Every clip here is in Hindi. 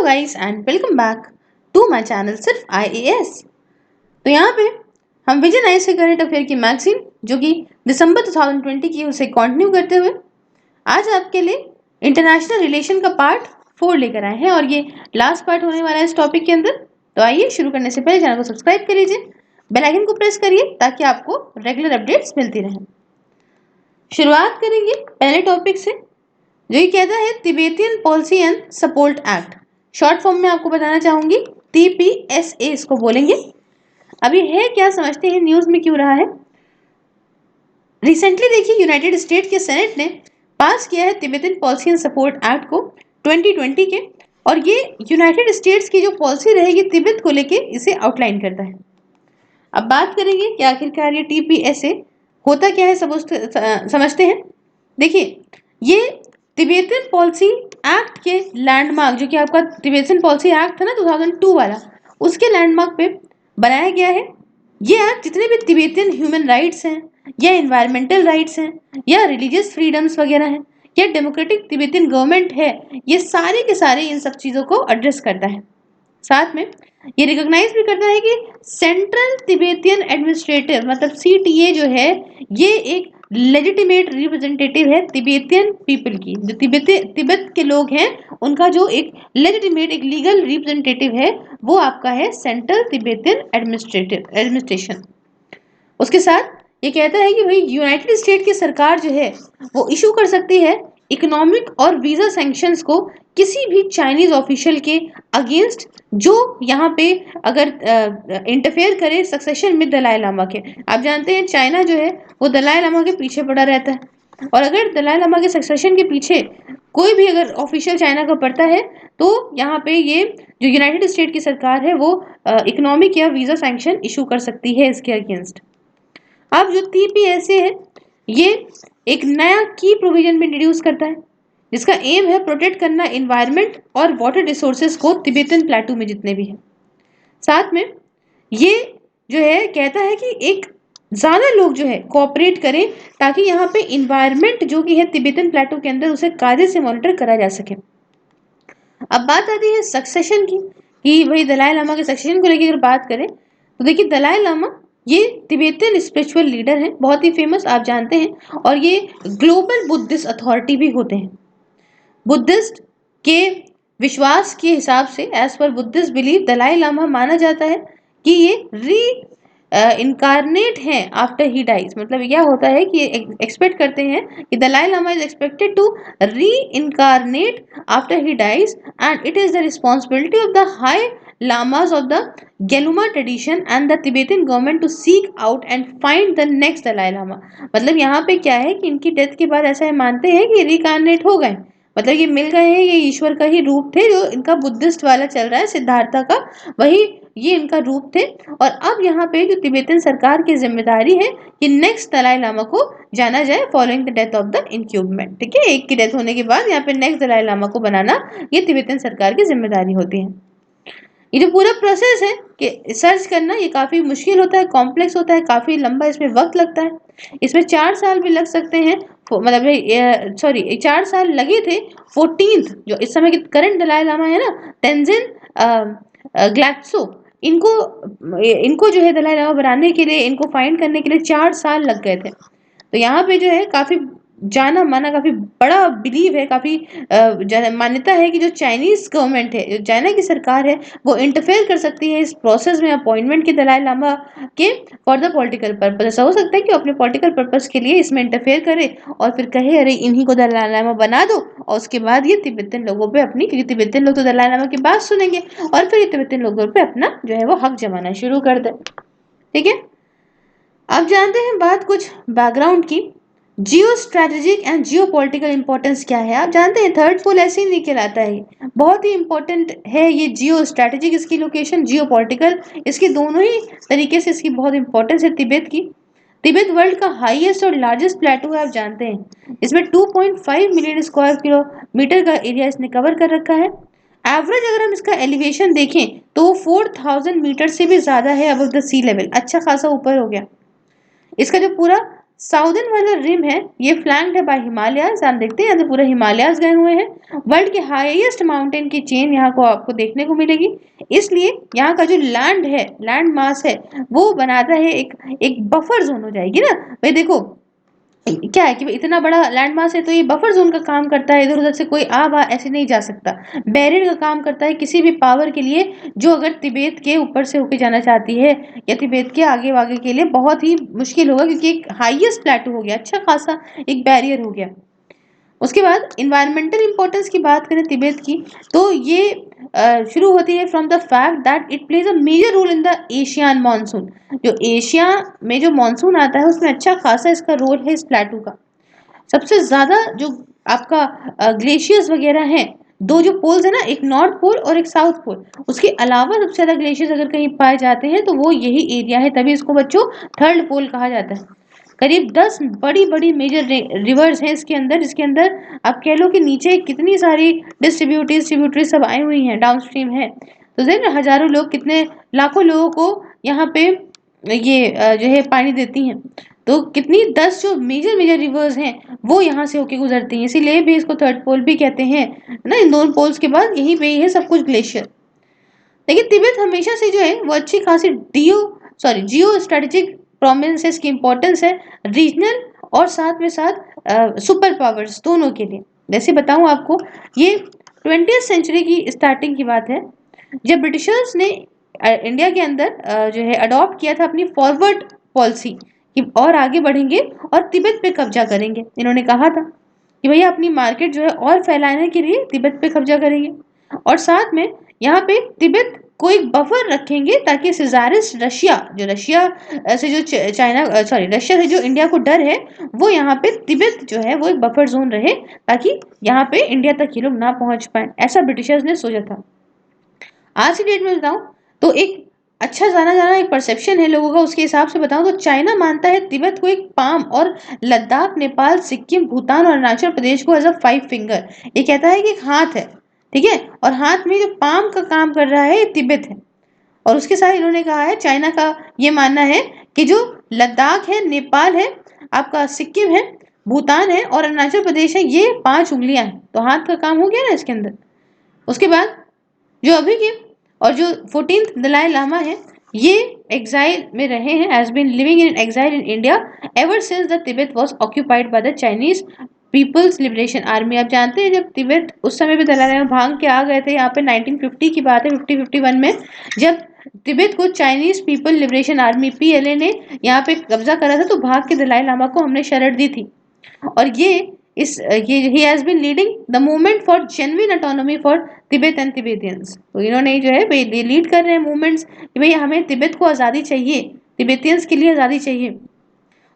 Guys and welcome back to my channel सिर्फ आईएएस। तो यहाँ पे हम विजन आई से करंट अफेयर की मैगजीन जो कि दिसंबर 2020 की उसे कंटिन्यू करते हुए आज आपके लिए इंटरनेशनल रिलेशन का पार्ट 4 लेकर आए हैं और ये लास्ट पार्ट होने वाला है इस टॉपिक के अंदर। तो आइए शुरू करने से पहले चैनल को सब्सक्राइब कर लीजिए, बेल आइकन को प्रेस करिए ताकि आपको रेगुलर अपडेट्स मिलती रहें। शुरुआत करेंगे पहले टॉपिक से जो ये कहता है Tibetan policy and support act. Short form में आपको बताना चाहूंगी TPSA इसको बोलेंगे। अभी है क्या, समझते हैं न्यूज में क्यों रहा है। रिसेंटली देखिए यूनाइटेड स्टेट के सेनेट ने पास किया है Tibetan policy and support act को 2020 के, और ये यूनाइटेड स्टेट्स की जो पॉलिसी रहेगी तिब्बत को लेके इसे आउटलाइन करता है। अब बात करेंगे कि आखिरकार ये TPSA होता क्या है, समझते हैं। देखिए ये तिबेटियन पॉलिसी एक्ट के लैंडमार्क, जो कि आपका तिबेटियन पॉलिसी एक्ट था ना 2002 वाला, उसके लैंडमार्क पे बनाया गया है। ये एक्ट जितने भी तिबेटियन ह्यूमन राइट्स हैं या इन्वायरमेंटल राइट्स हैं या रिलीजियस फ्रीडम्स वगैरह हैं या डेमोक्रेटिक तिबेटियन गवर्नमेंट है, ये सारे के सारे इन सब चीज़ों को एड्रेस करता है। साथ में ये रिकॉग्नाइज भी करता है कि सेंट्रल तिबेटियन एडमिनिस्ट्रेटिव मतलब CTA जो है ये एक लेजिटिमेट रिप्रेजेंटेटिव है तिबेटियन पीपल की। जो तिब्बत के लोग हैं उनका जो एक लेजिटिमेट एक लीगल रिप्रेजेंटेटिव है वो आपका है सेंट्रल तिबेटियन एडमिनिस्ट्रेशन। उसके साथ ये कहता है कि भाई यूनाइटेड स्टेट की सरकार जो है वो इशू कर सकती है इकोनॉमिक और वीजा सैंक्शंस को किसी भी चाइनीज ऑफिशियल के अगेंस्ट जो यहाँ पे अगर इंटरफेयर करे सक्सेशन में दलाई लामा के। आप जानते हैं चाइना जो है वो दलाई लामा के पीछे पड़ा रहता है, और अगर दलाई लामा के सक्सेशन के पीछे कोई भी अगर ऑफिशियल चाइना का पड़ता है तो यहाँ पे ये जो यूनाइटेड स्टेट की सरकार है वो इकोनॉमिक या वीजा सैंक्शन इशू कर सकती है इसके अगेंस्ट। अब जो TPSA है ये एक नया की प्रोविजन में इंट्रोड्यूस करता है जिसका एम है प्रोटेक्ट करना एनवायरनमेंट और वाटर रिसोर्सेज को तिबेटियन प्लेटू में जितने भी हैं। साथ में ये जो है कहता है कि एक ज़्यादा लोग जो है कोऑपरेट करें ताकि यहाँ पे इन्वायरमेंट जो कि है तिबेटियन प्लेटू के अंदर उसे कायदे से मॉनिटर करा जा सके। अब बात आती है सक्सेशन की कि भाई दलाई लामा के सक्सेशन को लेकर अगर बात करें तो देखिए दलाई लामा ये तिबेटियन स्पिरिचुअल लीडर हैं, बहुत ही फेमस आप जानते हैं, और ये ग्लोबल बुद्धिस्ट अथॉरिटी भी होते हैं। बुद्धिस्ट के विश्वास के हिसाब से as per Buddhist belief Dalai Lama माना जाता है कि ये री इनकारनेट हैं आफ्टर ही डाइज। मतलब क्या होता है कि एक्सपेक्ट करते हैं कि Dalai Lama is expected to reincarnate after he dies and it is the responsibility of the high lamas of the Geluma tradition and the Tibetan government to seek out and find the next Dalai Lama। मतलब यहाँ पे क्या है कि इनकी डेथ के बाद ऐसा मानते हैं कि रिकार्नेट हो गए, मतलब ये मिल गए हैं, ये ईश्वर का ही रूप थे जो इनका बुद्धिस्ट वाला चल रहा है सिद्धार्था का, वही ये इनका रूप थे। और अब यहाँ पे जो तिबेटियन सरकार की जिम्मेदारी है कि नेक्स्ट दलाई लामा को जाना जाए following the death of the incumbent. ठीक है, एक की डेथ होने के बाद यहाँ पे नेक्स्ट दलाई लामा को बनाना ये तिबेटियन सरकार की जिम्मेदारी होती है। ये जो पूरा प्रोसेस है कि सर्च करना ये काफ़ी मुश्किल होता है, कॉम्प्लेक्स होता है, काफ़ी लंबा इसमें वक्त लगता है। इसमें 4 साल भी लग सकते हैं, मतलब सॉरी 4 साल लगे थे 14th जो इस समय के करंट दलाई लामा है ना तेंजिन ग्लैत्सो, इनको जो है दलाई लामा बनाने के लिए, इनको फाइंड करने के लिए 4 साल लग गए थे। तो यहाँ पे जो है काफ़ी जाना माना काफ़ी बड़ा बिलीव है, काफ़ी मान्यता है कि जो चाइनीज़ गवर्नमेंट है, जो चाइना की सरकार है, वो इंटरफेयर कर सकती है इस प्रोसेस में अपॉइंटमेंट के दलाई लामा के फॉर द पॉलिटिकल पर्पस। ऐसा हो सकता है कि अपने पॉलिटिकल पर्पस के लिए इसमें इंटरफेयर करे और फिर कहे अरे इन्हीं को दलाई लामा बना दो, और उसके बाद ये तिब्बतियन लोगों पे अपनी, क्योंकि तिब्बतियन लोग तो दलाई लामा की बात सुनेंगे और फिर ये तिब्बतियन लोगों पे अपना जो है वो हक जमाना शुरू कर दे। ठीक है, अब जानते हैं बात कुछ बैकग्राउंड की। Geo strategic and Jio political importance क्या है। आप जानते हैं थर्ड पोल ऐसे ही नहीं कहलाता है, बहुत ही इंपॉर्टेंट है ये जियो स्ट्रेटेजिक, इसकी लोकेशन, जियो पॉलिटिकल, इसकी दोनों ही तरीके से इसकी बहुत इंपॉर्टेंस है तिब्बत की। तिब्बत वर्ल्ड का हाईएस्ट और लार्जेस्ट प्लेटू है, आप जानते हैं। इसमें 2.5 मिलियन स्क्वायर किलोमीटर का एरिया इसने कवर कर रखा है। एवरेज अगर हम इसका एलिवेशन देखें तो 4000 मीटर से भी ज़्यादा है अबव द सी लेवल, अच्छा खासा ऊपर हो गया। इसका जो पूरा साउदर्न वाला रिम है ये फ्लैंक्ड है बाय हिमालयाज, आप देखते हैं यहाँ से पूरे हिमालयाज गए हुए हैं। वर्ल्ड के हाईएस्ट माउंटेन की चेन यहाँ को आपको देखने को मिलेगी, इसलिए यहाँ का जो लैंड है, लैंड मास है, वो बनाता है एक एक बफर जोन हो जाएगी ना भाई। देखो क्या है कि इतना बड़ा लैंड मास है तो ये बफर जोन का काम करता है, इधर उधर से कोई आ बा ऐसे नहीं जा सकता, बैरियर का काम करता है किसी भी पावर के लिए जो अगर तिब्बत के ऊपर से होके जाना चाहती है या तिब्बत के आगे वागे के लिए बहुत ही मुश्किल होगा, क्योंकि एक हाईएस्ट प्लेटो हो गया, अच्छा खासा एक बैरियर हो गया। उसके बाद इन्वायरमेंटल इंपॉर्टेंस की बात करें तिब्बत की, तो ये शुरू होती है from the fact that it plays a major role in the Asian monsoon. जो एशिया में जो मानसून आता है उसमें अच्छा खासा इसका रोल है इस प्लेटू का। सबसे ज्यादा जो आपका ग्लेशियर्स वगैरह हैं, दो जो पोल्स है ना, एक नॉर्थ पोल और एक साउथ पोल, उसके अलावा सबसे ज्यादा ग्लेशियर्स अगर कहीं पाए जाते हैं तो वो यही एरिया है, तभी इसको बच्चों थर्ड पोल कहा जाता है। करीब 10 बड़ी बड़ी मेजर रिवर्स हैं इसके अंदर, जिसके अंदर आप कह लो कि नीचे कितनी सारी डिस्ट्रीब्यूटरी सब आई हुई हैं, डाउनस्ट्रीम है, तो देख रहे हजारों लोग, कितने लाखों लोगों को यहाँ पे ये जो है पानी देती हैं। तो कितनी 10 जो मेजर मेजर रिवर्स हैं वो यहाँ से होके गुजरती हैं, इसीलिए भी इसको थर्ड पोल भी कहते हैं ना। इन दोनों पोल्स के बाद यहीं पे ही है सब कुछ ग्लेशियर। लेकिन तिब्बत हमेशा से जो है वो अच्छी खासी जियो स्ट्रेटेजिक प्रोमिनेंस की इंपॉर्टेंस है रीजनल और साथ में साथ सुपर पावर्स दोनों के लिए। जैसे बताऊं आपको, ये 20th सेंचुरी की स्टार्टिंग की बात है, जब ब्रिटिशर्स ने इंडिया के अंदर जो है अडॉप्ट किया था अपनी फॉरवर्ड पॉलिसी कि और आगे बढ़ेंगे और तिब्बत पे कब्जा करेंगे। इन्होंने कहा था कि भैया अपनी मार्केट जो है और फैलाने के लिए तिब्बत पे कब्जा करेंगे, और साथ में यहाँ पे तिब्बत को एक बफर रखेंगे ताकि सिजारिस रशिया से जो चाइना सॉरी रशिया से जो इंडिया को डर है, वो यहाँ पे तिब्बत जो है वो एक बफर जोन रहे ताकि यहाँ पे इंडिया तक ये लोग ना पहुंच पाए, ऐसा ब्रिटिशर्स ने सोचा था। आज की डेट में बताऊं तो एक अच्छा जाना जाना एक परसेप्शन है लोगों का, उसके हिसाब से बताऊं तो चाइना मानता है तिब्बत को एक पाम, और लद्दाख, नेपाल, सिक्किम, भूटान और अरुणाचल प्रदेश को एज अ 5 फिंगर। ये कहता है कि एक हाथ है, ठीक है, और हाथ में जो पाम का काम कर रहा है ये तिब्बत है। और उसके साथ इन्होंने कहा है, चाइना का ये मानना है कि जो लद्दाख है, नेपाल है, आपका सिक्किम है, भूटान है और अरुणाचल प्रदेश है, ये 5 उंगलियां हैं, तो हाथ का काम हो गया ना इसके अंदर। उसके बाद जो अभी के और जो 14th दलाई लामा है, ये एग्जाइल में रहे हैं, has been living in exile in India ever since the Tibet was occupied by the Chinese People's Liberation Army. आप जानते हैं जब तिब्बत उस समय भी दलाई लामा भाग के आ गए थे, यहाँ पे 1950 की बात है, 50-51 में, जब तिब्बत को Chinese people liberation army PLA ने यहाँ पे कब्जा करा था, तो भाग के दलाई लामा को हमने शरण दी थी। और ये he has been leading the movement for genuine autonomy for Tibet and तिब्बतियंस। तो इन्होंने जो है भाई लीड कर रहे हैं मूवमेंट्स कि भाई हमें तिब्बत को आज़ादी चाहिए, तिब्बतियंस के लिए आज़ादी चाहिए।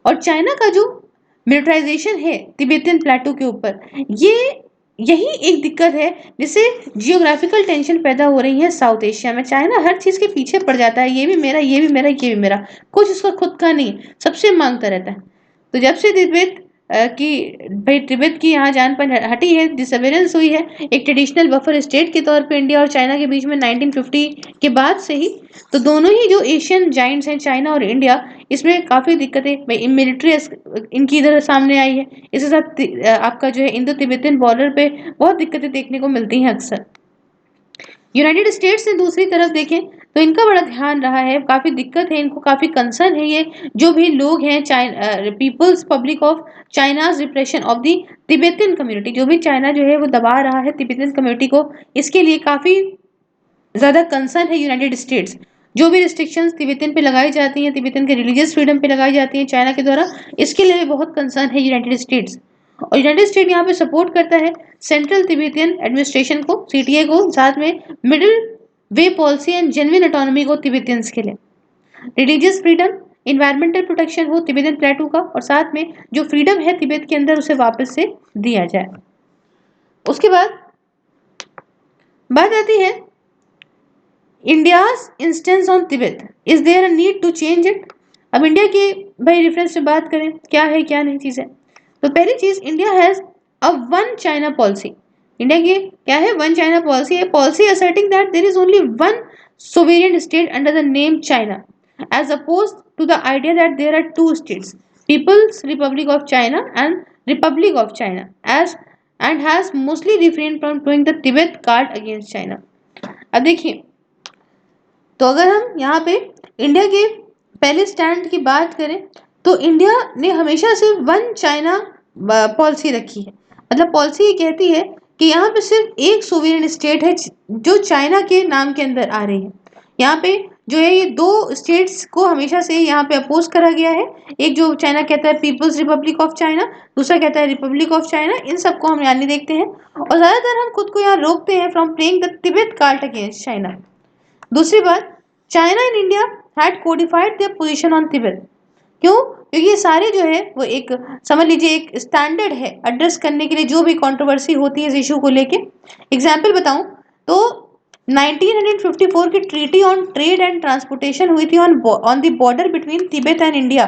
और चाइना का जो मिलिटराइजेशन है तिब्बतियन प्लेटो के ऊपर, ये यही एक दिक्कत है जिससे जियोग्राफिकल टेंशन पैदा हो रही है साउथ एशिया में। चाइना हर चीज के पीछे पड़ जाता है, ये भी मेरा, ये भी मेरा, ये भी मेरा, कुछ उसका खुद का नहीं, सबसे मांगता रहता है। तो जब से तिब्बत की भाई तिब्बत की यहाँ जान पर हटी है, डिसअपियरेंस हुई है एक ट्रेडिशनल बफर स्टेट के तौर पे इंडिया और चाइना के बीच में 1950 के बाद से ही, तो दोनों ही जो एशियन जाइंट्स हैं चाइना और इंडिया, इसमें काफ़ी दिक्कतें मिलिट्री इनकी इधर सामने आई है। इसके साथ आपका जो है इंडो तिब्बतियन बॉर्डर पे बहुत दिक्कतें देखने को मिलती हैं अक्सर। यूनाइटेड स्टेट्स ने दूसरी तरफ देखें तो इनका बड़ा ध्यान रहा है, काफ़ी दिक्कत है इनको, काफ़ी कंसर्न है ये जो भी लोग हैं people's public of China's repression of the Tibetan community, जो भी चाइना जो है वो दबा रहा है तिब्बतियन कम्युनिटी को, इसके लिए काफ़ी ज़्यादा कंसर्न है यूनाइटेड स्टेट्स। जो भी रिस्ट्रिक्शंस तिब्बतियन पे लगाई जाती हैं, तिब्बतियन के रिलीजियस फ्रीडम पे लगाई जाती हैं चाइना के द्वारा, इसके लिए भी बहुत कंसर्न है यूनाइटेड स्टेट्स। और यूनाइटेड स्टेट यहाँ पे सपोर्ट करता है सेंट्रल तिब्बतियन एडमिनिस्ट्रेशन को, सीटीए को, साथ में middle way policy and genuine autonomy को तिब्बतियंस के लिए, रिलीजियस फ्रीडम, इन्वायरमेंटल प्रोटेक्शन हो तिब्बतियन प्लेटू का, और साथ में जो फ्रीडम है तिब्बत के अंदर उसे वापस से दिया जाए। उसके बाद बात आती है India's instance on Tibet, is there a need to change it. अब इंडिया के भाई रेफरेंस से बात करें क्या है क्या नहीं चीज़ है, तो पहली चीज, India has a one China policy. India की क्या है, वन चाइना पॉलिसी है, policy asserting that there is only one sovereign state under the name China as opposed to the idea that there are two states. People's Republic of China and Republic of China as and has mostly refrained from throwing the Tibet card against China. अब देखिए, तो अगर हम यहाँ पे इंडिया के पहले स्टैंड की बात करें तो इंडिया ने हमेशा से वन चाइना पॉलिसी रखी है। मतलब पॉलिसी ये कहती है कि यहाँ पे सिर्फ एक सोवेरियन स्टेट है जो चाइना के नाम के अंदर आ रही है। यहाँ पे जो है ये दो स्टेट्स को हमेशा से यहाँ पे अपोज करा गया है। एक जो चाइना कहता है पीपल्स रिपब्लिक ऑफ चाइना, दूसरा कहता है रिपब्लिक ऑफ चाइना। इन सबको हम यानी देखते हैं और ज़्यादातर हम खुद को यहाँ रोकते हैं from playing the Tibet card against China. दूसरी बात, China and India had codified their position on Tibet. क्यों? क्योंकि ये सारे जो है वो एक समझ लीजिए एक स्टैंडर्ड है एड्रेस करने के लिए जो भी कंट्रोवर्सी होती है इस इशू को लेके। एग्जाम्पल बताऊं तो 1954 की treaty on trade and transportation हुई थी on the border between Tibet and India.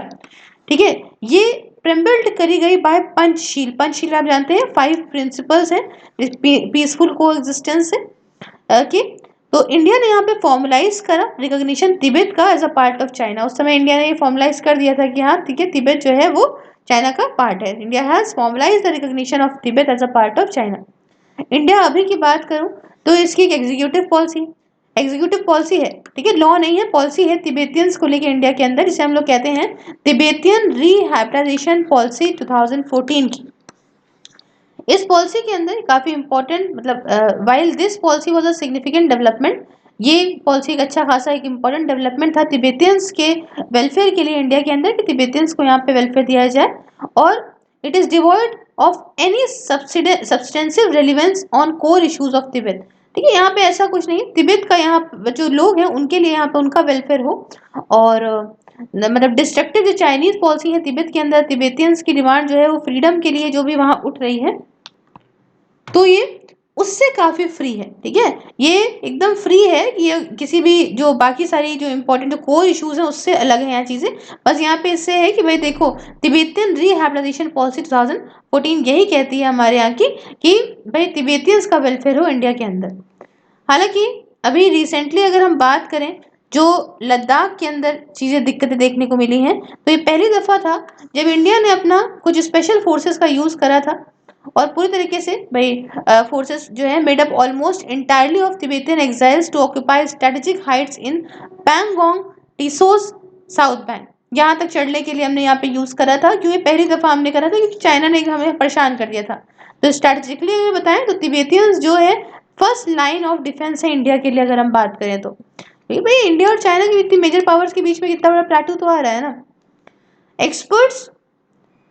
ठीक है, ये प्रेम्बल्ड करी गई बाय पंचशील। पंचशील आप जानते हैं 5 प्रिंसिपल्स हैं पीसफुल को एग्जिस्टेंस से कि तो इंडिया ने यहाँ पे फॉर्मलाइज करा रिकॉग्निशन तिब्बत का as a part of China. उस समय इंडिया ने ये फॉर्मलाइज कर दिया था कि हाँ ठीक है, तिब्बत जो है वो चाइना का पार्ट है। India has formalize the recognition of Tibet as a part of China. India अभी की बात करूं तो इसकी एक एग्जीक्यूटिव पॉलिसी है। ठीक है, लॉ नहीं है, पॉलिसी है तिब्बतियंस को लेकर इंडिया के अंदर, जिसे हम लोग कहते हैं तिब्बतियन रिहैबिलिटेशन पॉलिसी 2014 की। इस पॉलिसी के अंदर काफी इंपॉर्टेंट मतलब while this policy was a significant development, ये पॉलिसी एक अच्छा खासा एक इंपॉर्टेंट डेवलपमेंट था तिब्बतियंस के वेलफेयर के लिए इंडिया के अंदर कि तिब्बतियंस को यहाँ पे वेलफेयर दिया जाए। और it is devoid of any substantive relevance on core issues of Tibet. ठीक है, यहाँ पे ऐसा कुछ नहीं, तिब्बत का यहाँ जो लोग हैं उनके लिए यहाँ पे उनका वेलफेयर हो। और मतलब डिस्ट्रक्टिव जो चाइनीज पॉलिसी है तिब्बत के अंदर, तिब्बतियंस की डिमांड जो है वो फ्रीडम के लिए जो भी वहां उठ रही है तो ये उससे काफी फ्री है। ठीक है, ये एकदम फ्री है कि ये किसी भी जो बाकी सारी जो इंपॉर्टेंट जो कोर इश्यूज हैं उससे अलग है यहाँ चीजें। बस यहाँ पे इससे है कि भाई देखो तिब्बतियन रिहैबिलिटेशन पॉलिसी 2014 यही कहती है हमारे यहाँ की कि भाई तिब्बतियंस का वेलफेयर हो इंडिया के अंदर। हालांकि अभी रिसेंटली अगर हम बात करें जो लद्दाख के अंदर चीजें दिक्कतें देखने को मिली हैं तो ये पहली दफा था जब इंडिया ने अपना कुछ स्पेशल फोर्सेस का यूज करा था और पूरी तरीके से भाई फोर्सेस जो है made up almost entirely of Tibetan exiles to occupy strategic heights in Pangong Tso's south bank. यहाँ तक चढ़ने के लिए हमने यहाँ पे यूज करा था क्योंकि पहली दफा हमने करा था क्योंकि चाइना ने हमें परेशान कर दिया था। तो स्ट्रेटेजिकली अगर बताएं तो तिब्बतियंस जो है फर्स्ट लाइन ऑफ डिफेंस है इंडिया के लिए अगर हम बात करें तो। क्योंकि भाई इंडिया और चाइना की इतनी मेजर पावर्स के बीच में कितना बड़ा प्लेटू तो आ रहा है ना। एक्सपर्ट्स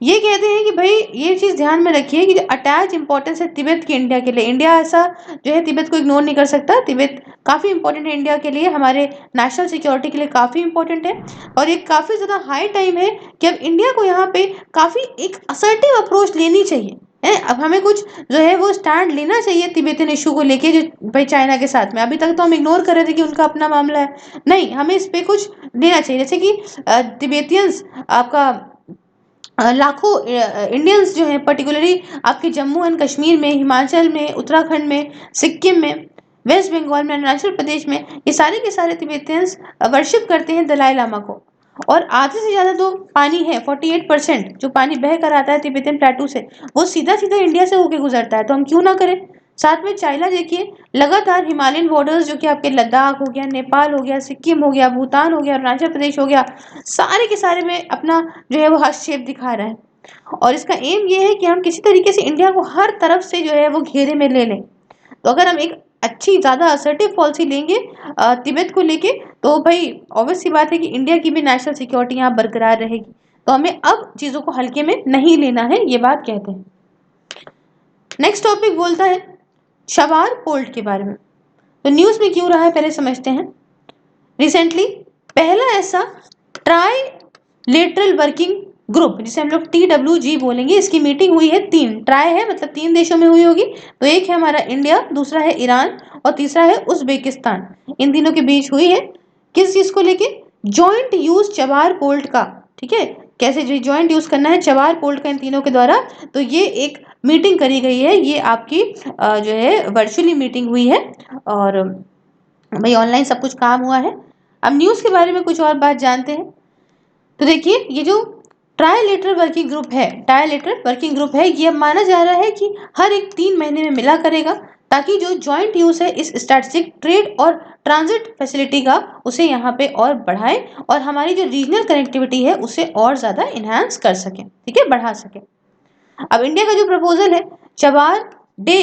ये कहते हैं कि भाई ये चीज ध्यान में रखिए कि जो अटैच इंपॉर्टेंस है तिब्बत की इंडिया के लिए, इंडिया ऐसा जो है तिब्बत को इग्नोर नहीं कर सकता। तिब्बत काफी इंपॉर्टेंट है इंडिया के लिए, हमारे नेशनल सिक्योरिटी के लिए काफी इंपॉर्टेंट है। और ये काफी ज्यादा हाई टाइम है कि अब इंडिया को यहाँ पे काफी एक असर्टिव अप्रोच लेनी चाहिए है। अब हमें कुछ जो है वो स्टैंड लेना चाहिए तिब्बतियन इशू को लेके जो भाई चाइना के साथ में। अभी तक तो हम इग्नोर कर रहे थे कि उनका अपना मामला है, नहीं हमें इस पे कुछ लेना चाहिए। जैसे कि तिब्बतियंस आपका लाखों इंडियंस जो हैं पर्टिकुलरली आपके जम्मू एंड कश्मीर में, हिमाचल में, उत्तराखंड में, सिक्किम में, वेस्ट बंगाल में, अरुणाचल प्रदेश में, ये सारे के सारे तिब्बतियंस वर्शिप करते हैं दलाई लामा को। और आधे से ज़्यादा जो पानी है 48% जो पानी बह कर आता है तिब्बतियन प्लेटू से वो सीधा सीधा इंडिया से होके गुजरता है। तो हम क्यों ना करें। साथ में चाइना देखिए लगातार हिमालयन बॉर्डर्स जो कि आपके लद्दाख हो गया, नेपाल हो गया, सिक्किम हो गया, भूटान हो गया, अरुणाचल प्रदेश हो गया, सारे के सारे में अपना जो है वो हस्तक्षेप दिखा रहा है। और इसका एम ये है कि हम किसी तरीके से इंडिया को हर तरफ से जो है वो घेरे में ले लें। तो अगर हम एक अच्छी ज़्यादा असर्टिव पॉलिसी लेंगे तिब्बत को लेके तो भाई ऑब्वियस सी बात है कि इंडिया की भी नेशनल सिक्योरिटी यहाँ बरकरार रहेगी। तो हमें अब चीज़ों को हल्के में नहीं लेना है, ये बात कहते हैं। नेक्स्ट टॉपिक बोलता है शवार पोर्ट के बारे में। तो न्यूज़ में क्यों रहा है पहले समझते हैं। रिसेंटली पहला ऐसा ट्राई लेटरल वर्किंग ग्रुप जिसे हम लोग TWG बोलेंगे, इसकी मीटिंग हुई है 3 ट्राई है मतलब 3 देशों में हुई होगी। तो एक है हमारा इंडिया, दूसरा है ईरान और तीसरा है उज्बेकिस्तान। इन तीनों के बीच हुई है किस चीज को लेके, जॉइंट यूज चबार पोर्ट का। ठीक है, कैसे जॉइंट यूज करना है चबार पोर्ट का इन तीनों के द्वारा। तो ये एक मीटिंग करी गई है, ये आपकी जो है वर्चुअली मीटिंग हुई है और भाई ऑनलाइन सब कुछ काम हुआ है। अब न्यूज़ के बारे में कुछ और बात जानते हैं। तो देखिए ये जो ट्राइलेटरल वर्किंग ग्रुप है, ट्राइलेटरल वर्किंग ग्रुप है, ये माना जा रहा है कि हर एक 3 महीने में मिला करेगा, ताकि जो जॉइंट यूज है इस स्ट्रेटेजिक ट्रेड और ट्रांजिट फैसिलिटी का उसे यहाँ पे और बढ़ाए और हमारी जो रीजनल कनेक्टिविटी है उसे और ज्यादा इनहांस कर सके, ठीक है, बढ़ा सके। अब इंडिया का जो प्रपोजल है चबार day,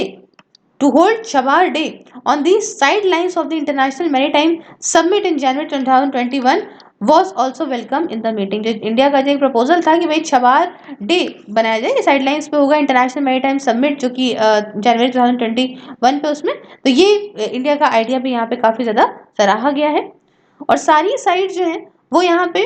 to hold Chabar Day on the sidelines of the International Maritime Summit in January 2021 was also welcome in the meeting। जो इंडिया का जो एक प्रपोजल था कि भाई छबार डे बनाया जाए, साइडलाइंस पे होगा इंटरनेशनल मैरीटाइम समिट जो कि जनवरी 2021 पे, उसमें तो ये इंडिया का आइडिया भी यहाँ पे काफी ज्यादा सराहा गया है। और सारी साइड जो है वो यहाँ पे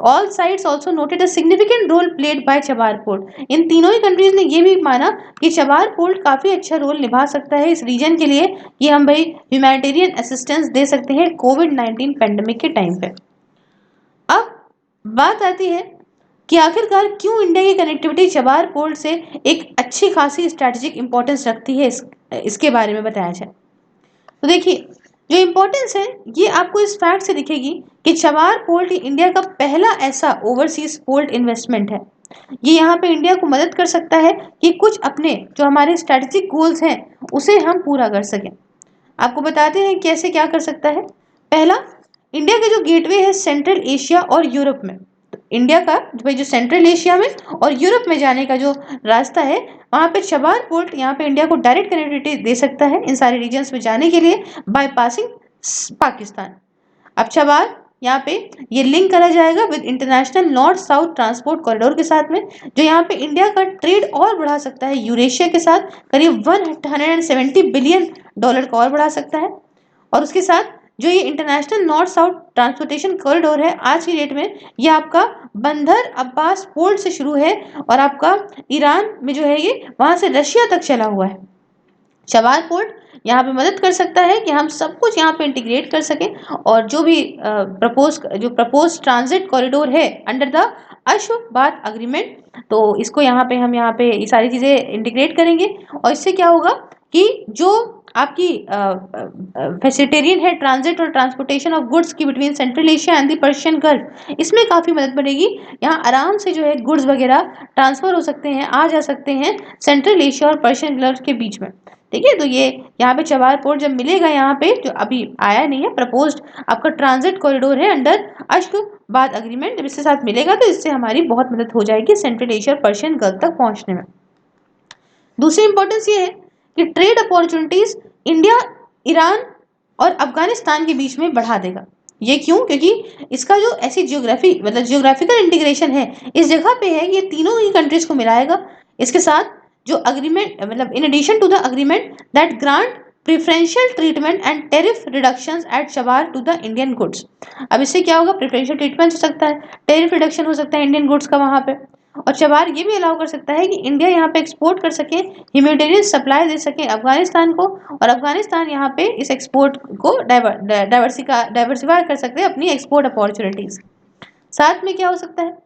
all sides also noted a significant role played by Chabahar port. इन तीनों ही कंट्रीज ने ये भी माना कि चबार पोर्ट काफी अच्छा रोल निभा सकता है इस रीजन के लिए कि हम भाई ह्यूमैनिटेरियन असिस्टेंस दे सकते हैं कोविड-19 पेंडेमिक के टाइम पे। अब बात आती है कि आखिरकार क्यों इंडिया की कनेक्टिविटी चबार पोर्ट से एक अच्छी खासी स्ट्रेटेजिक इंपॉर्टेंस रखती है, इसके बारे में बताया जाए। तो देखिए जो इम्पोर्टेंस है ये आपको इस फैक्ट से दिखेगी कि चबार पोर्ट इंडिया का पहला ऐसा ओवरसीज पोर्ट इन्वेस्टमेंट है। ये यहाँ पे इंडिया को मदद कर सकता है कि कुछ अपने जो हमारे स्ट्रेटेजिक गोल्स हैं उसे हम पूरा कर सकें। आपको बताते हैं कैसे क्या कर सकता है। पहला, इंडिया का जो गेटवे है सेंट्रल एशिया और यूरोप में, तो इंडिया का भाई जो सेंट्रल एशिया में और यूरोप में जाने का जो रास्ता है वहां पे चबार पोर्ट यहाँ पे इंडिया को डायरेक्ट कनेक्टिविटी दे सकता है इन सारे रीजन्स में जाने के लिए बाय पासिंग पाकिस्तान। अब चबार यहाँ पे ये लिंक करा जाएगा with international north south transport corridor के साथ में, जो यहाँ पे इंडिया का ट्रेड और बढ़ा सकता है यूरेशिया के साथ, करीब $170 बिलियन का और बढ़ा सकता है। और उसके साथ जो ये international north south transportation corridor है आज की डेट में ये आपका बंदर अब्बास पोर्ट से शुरू है और आपका ईरान में जो है ये वहां से रशिया तक चला हुआ है। चबार पोर्ट यहाँ पे मदद कर सकता है कि हम सब कुछ यहाँ पे इंटीग्रेट कर सकें और जो भी प्रपोज ट्रांजिट कॉरिडोर है अंडर द अशगाबत अग्रीमेंट, तो इसको हम यहाँ पे ये सारी चीजें इंटीग्रेट करेंगे और इससे क्या होगा कि जो आपकी फैसिलिटेरियन है ट्रांजिट और ट्रांसपोर्टेशन ऑफ गुड्स की between central Asia and the Persian gulf, इसमें काफी मदद मिलेगी। यहाँ आराम से जो है गुड्स वगैरह ट्रांसफर हो सकते हैं, आ जा सकते हैं सेंट्रल एशिया और पर्शियन गल्फ के बीच में, ठीक है। तो ये यहाँ पे चबार पोर्ट जब मिलेगा यहाँ पे जो अभी आया नहीं है प्रपोज्ड आपका ट्रांजिट कॉरिडोर है अंडर अशगाबत अग्रीमेंट, जब इसके साथ मिलेगा तो इससे हमारी बहुत मदद हो जाएगी सेंट्रल एशिया और पर्शियन गल्फ तक पहुंचने में। दूसरी इंपॉर्टेंस ये है कि ट्रेड अपॉर्चुनिटीज इंडिया, ईरान और अफगानिस्तान के बीच में बढ़ा देगा। ये क्यों? क्योंकि इसका जो ऐसी जियोग्राफी मतलब जियोग्राफिकल इंटीग्रेशन है इस जगह पे है, ये तीनों ही कंट्रीज को मिलाएगा। इसके साथ जो अग्रीमेंट मतलब in addition to the agreement that grant preferential treatment and tariff reductions at Chabahar to the Indian goods. अब इससे क्या होगा? प्रिफरेंशियल ट्रीटमेंट हो सकता है, टेरिफ रिडक्शन हो सकता है इंडियन गुड्स का वहां पे, और चबार ये भी अलाउ कर सकता है कि इंडिया यहाँ पे एक्सपोर्ट कर सके, ह्यूमैनिटेरियन सप्लाई दे सके अफगानिस्तान को, और अफगानिस्तान यहाँ पे इस एक्सपोर्ट को डाइवर्सिफाई कर सकते हैं अपनी एक्सपोर्ट अपॉर्चुनिटीज। साथ में क्या हो सकता है?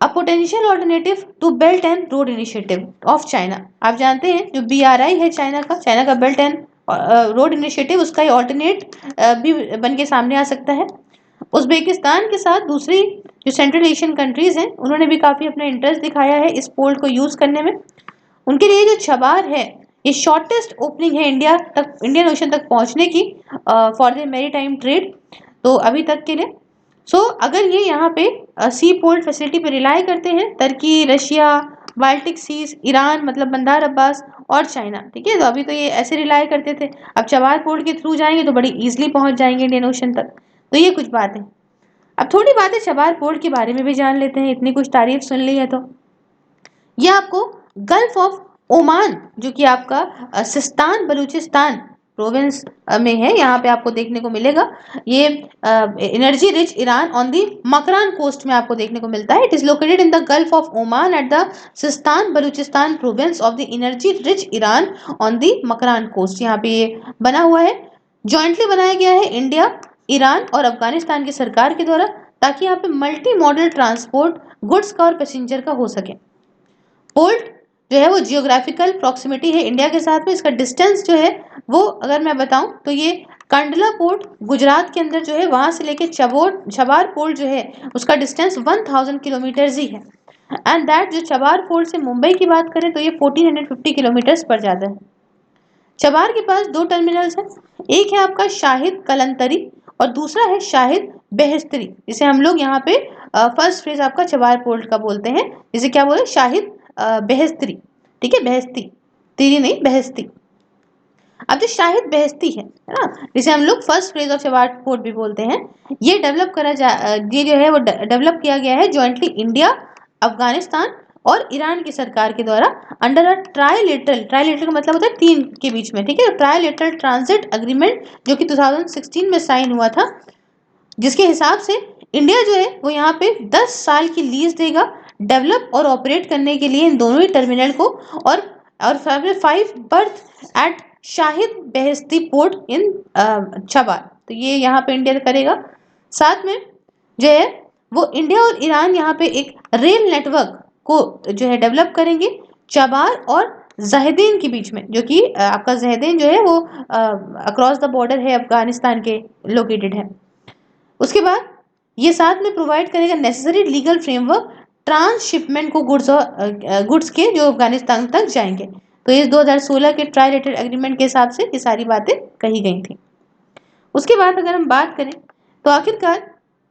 A potential alternative to Belt and Road Initiative of China. आप जानते हैं जो BRI है चाइना का बेल्ट एंड रोड इनिशिएटिव, उसका ही ऑल्टरनेट भी बन के सामने आ सकता है। उज्बेकिस्तान के साथ दूसरी जो सेंट्रल एशियन कंट्रीज हैं उन्होंने भी काफी अपना इंटरेस्ट दिखाया है इस पोर्ट को यूज करने में। उनके लिए जो चबार है ये शॉर्टेस्ट ओपनिंग है इंडियन ओशन तक पहुंचने की फॉर द मैरीटाइम ट्रेड, तो अभी तक के लिए। अगर ये यहाँ पे सी पोर्ट फैसिलिटी पे रिलाई करते हैं तुर्की, रशिया, बाल्टिक सीज, ईरान मतलब बंदर अब्बास और चाइना, ठीक है, तो अभी तो ये ऐसे रिलाई करते थे, अब चबार पोर्ट के थ्रू जाएंगे तो बड़ी इजीली पहुंच जाएंगे इंडियन ओशन तक। तो ये कुछ बात है। अब थोड़ी बातें चबार पोर्ट के बारे में भी जान लेते हैं, इतनी कुछ तारीफ सुन ली है तो। ये आपको गल्फ ऑफ ओमान जो कि आपका सिस्तान बलूचिस्तान प्रोविंस में है, यहाँ पे आपको देखने को मिलेगा। ये energy rich Iran on the Makran coast में आपको देखने को मिलता है। It is located in the Gulf of Oman at the Sistan Baluchistan province of the energy rich Iran on the Makran coast. यहाँ पे ये बना हुआ है, जॉइंटली बनाया गया है इंडिया, ईरान और अफगानिस्तान की सरकार के द्वारा, ताकि यहाँ पे मल्टी मॉडल ट्रांसपोर्ट गुड्स का और पैसेंजर का हो सके। पोर्ट जो है वो जियोग्राफिकल प्रॉक्सिमिटी है इंडिया के साथ में, इसका डिस्टेंस जो है वो अगर मैं बताऊं तो ये कंडला पोर्ट गुजरात के अंदर जो है, वहां से लेके छबार पोर्ट जो है उसका डिस्टेंस 1000 किलोमीटर ही है। एंड दैट जो छबार पोर्ट से मुंबई की बात करें तो ये 1450 किलोमीटर पर जाता है। चबार के पास दो टर्मिनल्स हैं, एक है आपका शाहिद कलंतरी और दूसरा है शाहिद बेहस्ती, जिसे हम लोग यहाँ पे फर्स्ट फेज आपका चबार पोर्ट का बोलते हैं, जिसे क्या बोले, शाहिद बेहस्ती। ठीक है, बेहस्ती, तीरी नहीं, बेहस्ती। अब जो शाहिद बेहस्ती है ना, जिसे हम लोग फर्स्ट फेज ऑफ चबार पोर्ट भी बोलते हैं, ये ये जो है वो डेवलप किया गया है जॉइंटली इंडिया, अफगानिस्तान और ईरान की सरकार के द्वारा अंडर अ ट्राइलेटरल, ट्राइलेटरल का मतलब होता है तीन के बीच में, ठीक है, ट्राइलेटरल ट्रांजिट एग्रीमेंट जो कि 2016 में साइन हुआ था, जिसके हिसाब से इंडिया जो है वो यहाँ पे 10 साल की लीज देगा डेवलप और ऑपरेट करने के लिए इन दोनों ही टर्मिनल को, और 5 berth at Shahid Beheshti port in Chabahar, तो ये यहाँ पे इंडिया करेगा। साथ में जो है वो इंडिया और ईरान यहाँ पे एक रेल नेटवर्क को जो है डेवलप करेंगे चबार और जहेदेन के बीच में, जो कि आपका जहेदेन जो है वो अक्रॉस द बॉर्डर है, अफगानिस्तान के लोकेटेड है। उसके बाद ये साथ में प्रोवाइड करेगा नेसेसरी लीगल फ्रेमवर्क ट्रांसशिपमेंट को गुड्स के जो अफगानिस्तान तक जाएंगे। तो ये 2016 के ट्राइलेटरल एग्रीमेंट के हिसाब से ये सारी बातें कही गई थी। उसके बाद अगर हम बात करें तो आखिरकार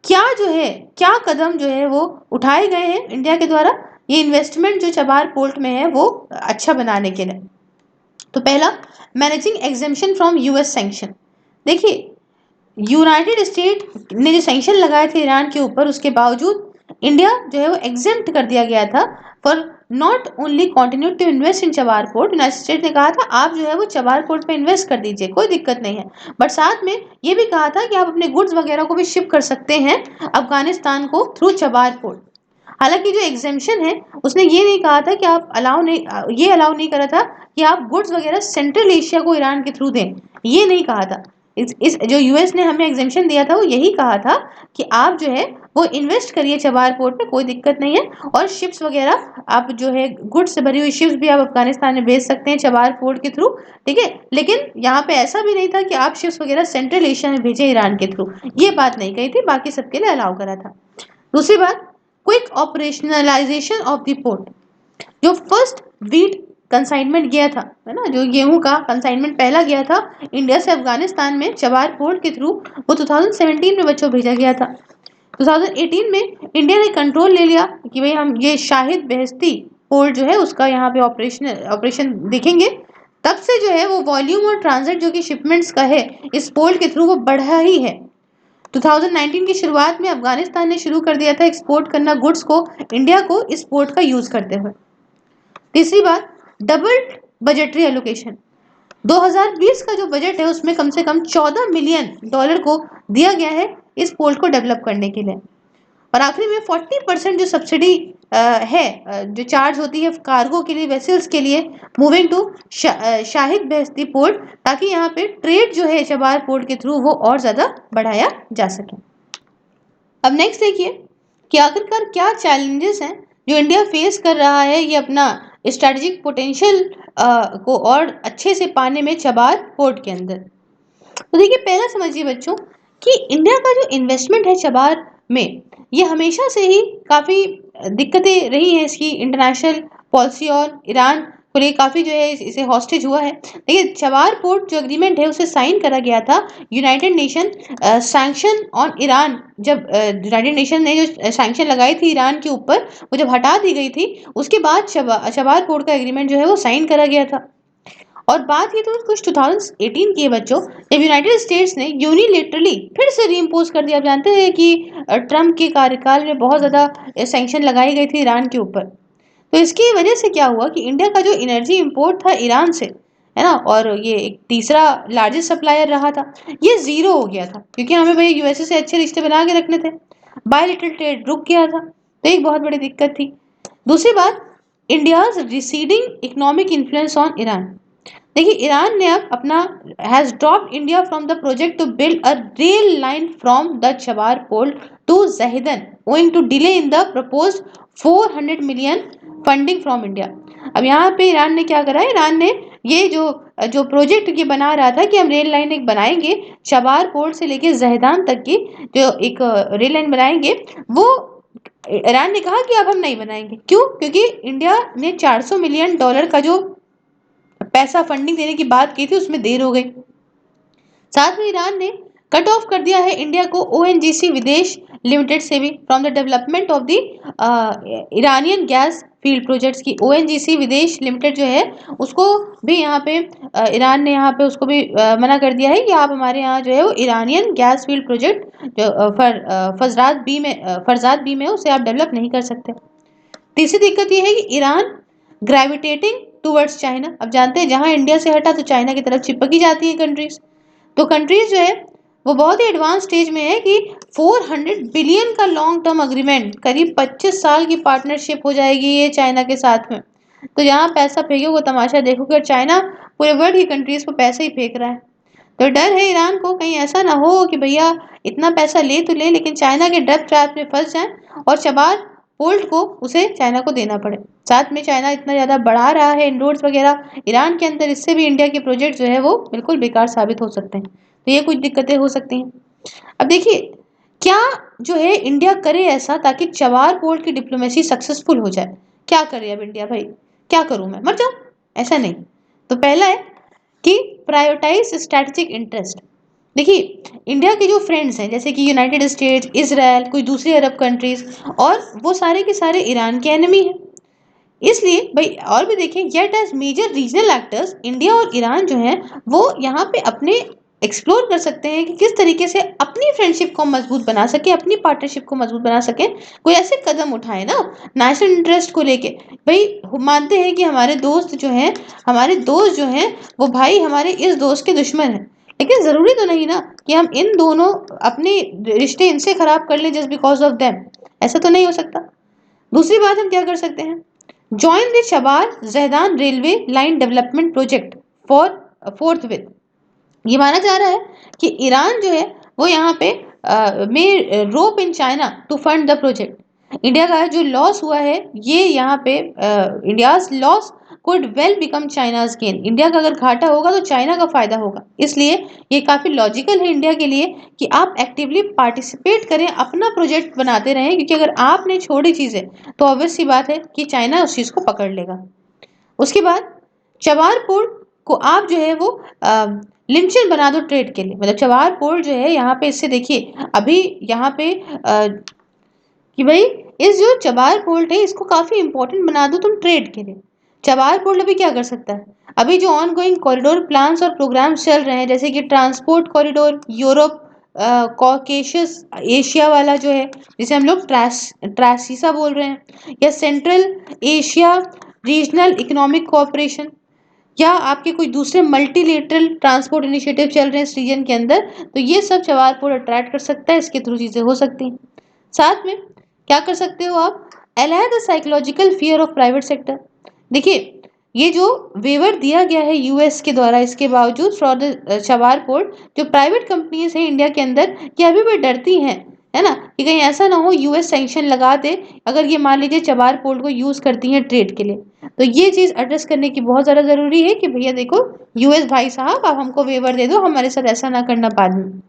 क्या कदम जो है वो उठाए गए हैं इंडिया के द्वारा ये इन्वेस्टमेंट जो चबार पोर्ट में है वो अच्छा बनाने के लिए। तो पहला, managing exemption from US sanction. देखिए, यूनाइटेड स्टेट ने जो सैंक्शन लगाए थे ईरान के ऊपर, उसके बावजूद इंडिया जो है वो एग्जेम्प्ट कर दिया गया था for not only continue to invest in Chabahar port. United State ने कहा था आप जो है वो चबार पोर्ट पे इन्वेस्ट कर दीजिए, कोई दिक्कत नहीं है, बट साथ में ये भी कहा था कि आप अपने गुड्स वगैरह को भी शिप कर सकते हैं अफगानिस्तान को थ्रू चबार पोर्ट। हालांकि जो एग्जेम्पशन है उसने ये नहीं कहा था कि आप अलाउ नहीं करा था कि आप गुड्स वगैरह सेंट्रल एशिया को ईरान के थ्रू दें, ये नहीं कहा था। इस जो यूएस ने हमें एग्जेम्पशन दिया था वो यही कहा था कि आप जो है वो इन्वेस्ट करिए चबार पोर्ट में, कोई दिक्कत नहीं है, और शिप्स वगैरह आप जो है गुड्स से भरी हुई शिप्स भी आप अफगानिस्तान में भेज सकते हैं चबार पोर्ट के थ्रू, ठीक है। लेकिन यहाँ पे ऐसा भी नहीं था कि आप शिप्स वगैरह सेंट्रल एशिया में भेजें ईरान के थ्रू, ये बात नहीं कही थी, बाकी सबके लिए अलाउ करा था। दूसरी बात, quick operationalisation of the port. जो फर्स्ट वीट कंसाइनमेंट गया था, है ना, जो गेहूं का कंसाइनमेंट पहला गया था इंडिया से अफगानिस्तान में चबार पोर्ट के थ्रू, वो 2017 में बच्चों भेजा गया था। 2018 में इंडिया ने कंट्रोल ले लिया कि भाई हम ये शाहिद बेहस्ती पोर्ट जो है उसका यहाँ पे ऑपरेशन देखेंगे। तब से जो है वो वॉल्यूम और ट्रांजिट जो कि शिपमेंट्स का है इस पोर्ट के थ्रू वो बढ़ा ही है। 2019 की शुरुआत में अफगानिस्तान ने शुरू कर दिया था एक्सपोर्ट करना गुड्स को इंडिया को इस पोर्ट का यूज करते हुए। तीसरी बात, डबल्ड बजटरी एलोकेशन। 2020 का जो बजट है उसमें कम से कम $14 मिलियन को दिया गया है इस पोर्ट को डेवलप करने के लिए। और आखिरी में 40% जो सब्सिडी जो चार्ज होती है कार्गो के लिए, वेसल्स के लिए moving to Shahid Beheshti port, ताकि यहाँ पे ट्रेड जो है चबार पोर्ट के थ्रू वो और ज्यादा बढ़ाया जा सके। अब नेक्स्ट देखिए कि आखिरकार क्या चैलेंजेस हैं जो इंडिया फेस कर रहा है ये अपना स्ट्रेटेजिक पोटेंशियल को और अच्छे से पाने में चबार पोर्ट के अंदर। तो देखिए, पहला समझिए बच्चों कि इंडिया का जो इन्वेस्टमेंट है चबार में, ये हमेशा से ही काफ़ी दिक्कतें रही हैं इसकी इंटरनेशनल पॉलिसी, और ईरान को लिए काफ़ी जो है इसे हॉस्टेज हुआ है। देखिए, चबार पोर्ट जो एग्रीमेंट है उसे साइन करा गया था United nation sanction on Iran, जब यूनाइटेड नेशन ने जो सैंक्शन लगाई थी ईरान के ऊपर वो जब हटा दी गई थी, उसके बाद चबार पोर्ट का एग्रीमेंट जो है वो साइन करा गया था। और बात ये तो कुछ 2018 की है बच्चों, जब यूनाइटेड स्टेट्स ने यूनिलेटरली फिर से रीइम्पोज कर दिया। आप जानते हैं कि ट्रम्प के कार्यकाल में बहुत ज़्यादा सैंक्शन लगाई गई थी ईरान के ऊपर। तो इसकी वजह से क्या हुआ कि इंडिया का जो एनर्जी इंपोर्ट था ईरान से, है ना, और ये एक तीसरा लार्जेस्ट सप्लायर रहा था, ये जीरो हो गया था, क्योंकि हमें भाई यूएसए से अच्छे रिश्ते बना के रखने थे। बायलैटरल ट्रेड रुक गया था, तो एक बहुत बड़ी दिक्कत थी। दूसरी बात, India's receding economic influence on Iran. देखिए, ईरान ने अब अपना has dropped India from the project to build a rail line from the Chabahar port to Zahedan owing to delay in the proposed 400 million funding from India. अब यहाँ पे ईरान ने क्या करा है, ईरान ने ये जो जो प्रोजेक्ट ये बना रहा था कि हम रेल लाइन एक बनाएंगे, चबार पोर्ट से लेके जहेदान तक की जो एक रेल लाइन बनाएंगे, वो ईरान ने कहा कि अब हम नहीं बनाएंगे। क्यों? क्योंकि इंडिया ने $400 मिलियन का जो पैसा फंडिंग देने की बात की थी उसमें देर हो गई। साथ में ईरान ने कट ऑफ कर दिया है इंडिया को ओएनजीसी विदेश लिमिटेड से भी from the development of the Iranian gas field projects की। ओएनजीसी विदेश लिमिटेड जो है उसको भी यहाँ पे ईरान ने यहाँ पे उसको भी मना कर दिया है कि आप हमारे यहाँ जो है वो ईरानियन गैस फील्ड प्रोजेक्ट जो फरजाद बी में उसे आप डेवलप नहीं कर सकते। तीसरी दिक्कत ये है कि ईरान ग्रेविटेटिंग टूवर्ड्स चाइना। अब जानते हैं जहां इंडिया से हटा तो चाइना की तरफ चिपक ही जाती है कंट्रीज। तो कंट्रीज जो है वो बहुत ही एडवांस स्टेज में है कि 400 बिलियन का लॉन्ग टर्म अग्रीमेंट, करीब 25 साल की पार्टनरशिप हो जाएगी ये चाइना के साथ में। तो जहाँ पैसा फेंकोगे तमाशा देखोगे, और चाइना पूरे वर्ल्ड की कंट्रीज को पैसे ही फेंक रहा है। तो डर है ईरान को कहीं ऐसा ना हो कि भैया इतना पैसा ले तो ले लेकिन चाइना के डेब्ट ट्रैप में फंस जाए और चबार पोर्ट को उसे चाइना को देना पड़े। साथ में चाइना इतना ज़्यादा बढ़ा रहा है इनरोड्स वगैरह ईरान के अंदर, इससे भी इंडिया के प्रोजेक्ट जो है वो बिल्कुल बेकार साबित हो सकते हैं। तो ये कुछ दिक्कतें हो सकती हैं। अब देखिए क्या जो है इंडिया करे ऐसा ताकि चबार पोर्ट की डिप्लोमेसी सक्सेसफुल हो जाए। क्या करे अब इंडिया? भाई क्या करूं मैं, मर जाऊं? ऐसा नहीं। तो पहला है कि प्रायोरिटाइज स्ट्रैटेजिक इंटरेस्ट। देखिए इंडिया के जो फ्रेंड्स हैं जैसे कि यूनाइटेड स्टेट्स, इसराइल, कोई दूसरी अरब कंट्रीज, और वो सारे के सारे ईरान के एनिमी हैं। इसलिए भाई और भी देखें, yet as major regional actors India और ईरान जो हैं वो यहाँ पे अपने एक्सप्लोर कर सकते हैं कि किस तरीके से अपनी फ्रेंडशिप को मजबूत बना सके, अपनी पार्टनरशिप को मजबूत बना सके। कोई ऐसे कदम उठाए ना नेशनल इंटरेस्ट को लेके। भाई हम मानते हैं कि हमारे दोस्त जो हैं वो भाई हमारे इस दोस्त के दुश्मन हैं, लेकिन जरूरी तो नहीं ना कि हम इन दोनों अपने रिश्ते इनसे खराब कर लें जस्ट बिकॉज ऑफ देम। ऐसा तो नहीं हो सकता। दूसरी बात हम क्या कर सकते हैं, join the Chabahar Zahedan railway line development project for forthwith. ये माना जा रहा है कि ईरान जो है वो यहाँ पे may rope in China to fund the project. India का जो लॉस हुआ है ये यहाँ पे India's loss could well become China's gain. India का अगर घाटा होगा तो चाइना का फायदा होगा। इसलिए ये काफी लॉजिकल है इंडिया के लिए कि आप एक्टिवली पार्टिसिपेट करें, अपना प्रोजेक्ट बनाते रहें, क्योंकि अगर आपने छोड़ी चीजें तो ऑब्वियस सी बात है कि चाइना उस चीज को पकड़ लेगा। उसके बाद चबार पोर्ट को आप जो है वो लिंचन बना दो ट्रेड के लिए। मतलब चबार पोर्ट जो है यहाँ पे, इससे देखिए अभी यहाँ पे कि भाई इस जो चबार पोर्ट है इसको काफी इंपॉर्टेंट बना दो तुम ट्रेड के लिए। चबार पोर्ट अभी क्या कर सकता है, अभी जो ऑन गोइंग कॉरिडोर प्लान्स और प्रोग्राम्स चल रहे हैं जैसे कि transport corridor Europe Caucasus Asia वाला जो है जिसे हम लोग ट्रासीसा बोल रहे हैं, या central Asia regional economic cooperation, या आपके कोई दूसरे मल्टीलेटरल ट्रांसपोर्ट इनिशिएटिव चल रहे हैं इस रीजन के अंदर, तो ये सब चबार पोर्ट अट्रैक्ट कर सकता है। इसके थ्रू चीजें हो सकती हैं। साथ में क्या कर सकते हो आप, allay the psychological fear of private sector. देखिए ये जो वेवर दिया गया है यूएस के द्वारा, इसके बावजूद फॉर द चबार पोर्ट जो प्राइवेट कंपनीज हैं इंडिया के अंदर ये अभी भी डरती हैं, है ना, कि कहीं ऐसा ना हो यूएस सैंक्शन लगा दे अगर ये मान लीजिए चबार पोर्ट को यूज करती हैं ट्रेड के लिए। तो ये चीज एड्रेस करने की बहुत ज्यादा जरूरी है कि भैया देखो यूएस भाई साहब आप हमको वेवर दे दो, हमारे साथ ऐसा ना करना बाद में।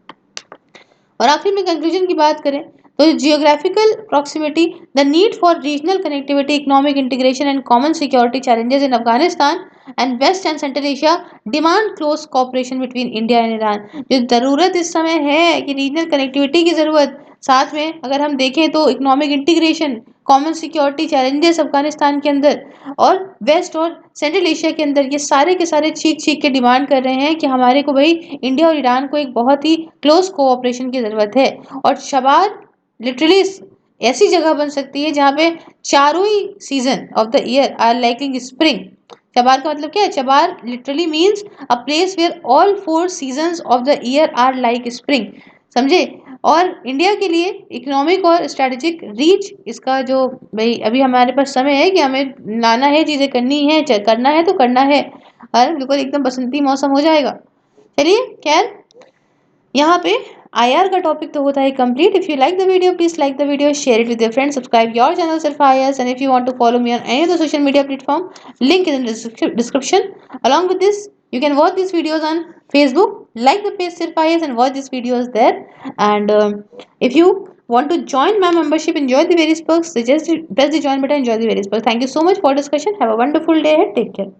और आखिर में कंक्लूजन की बात करें तो geographical proximity, the need for regional connectivity, economic integration and common security challenges in Afghanistan and West and Central Asia demand close cooperation between India and Iran. जो ज़रूरत इस समय है कि रीजनल कनेक्टिविटी की ज़रूरत, साथ में अगर हम देखें तो economic integration, common security challenges Afghanistan के अंदर और वेस्ट और सेंट्रल एशिया के अंदर, ये सारे के सारे चीख चीख के डिमांड कर रहे हैं कि हमारे को भाई इंडिया और ईरान को एक बहुत ही क्लोज कोऑपरेशन की ज़रूरत है। और शबार लिटरली ऐसी जगह बन सकती है जहाँ पे चारों ही season of the year are like spring. Chabahar का मतलब क्या है, Chabahar literally means a place where all 4 seasons of the year are like spring, समझे। और इंडिया के लिए इकोनॉमिक और स्ट्रेटेजिक रीच इसका जो भाई अभी हमारे पास समय है कि हमें लाना है, चीज़ें करनी है, करना है तो करना है, और बिल्कुल एकदम बसंती मौसम हो जाएगा। चलिए खैर यहाँ पे IR का टॉपिक तो होता है complete. If you like the video please like the video, share it with your friends, subscribe your channel सिर्फ IAS, and if you want to follow me on any other social media platform, link is in the description. Along with this, you can watch these videos on Facebook, like the page Sirf IAS and watch these videos there. And if you want to join my membership, enjoy the various perks, so just press the join button, enjoy the various perks. Thank you so much for discussion. Have a wonderful day ahead. Take care.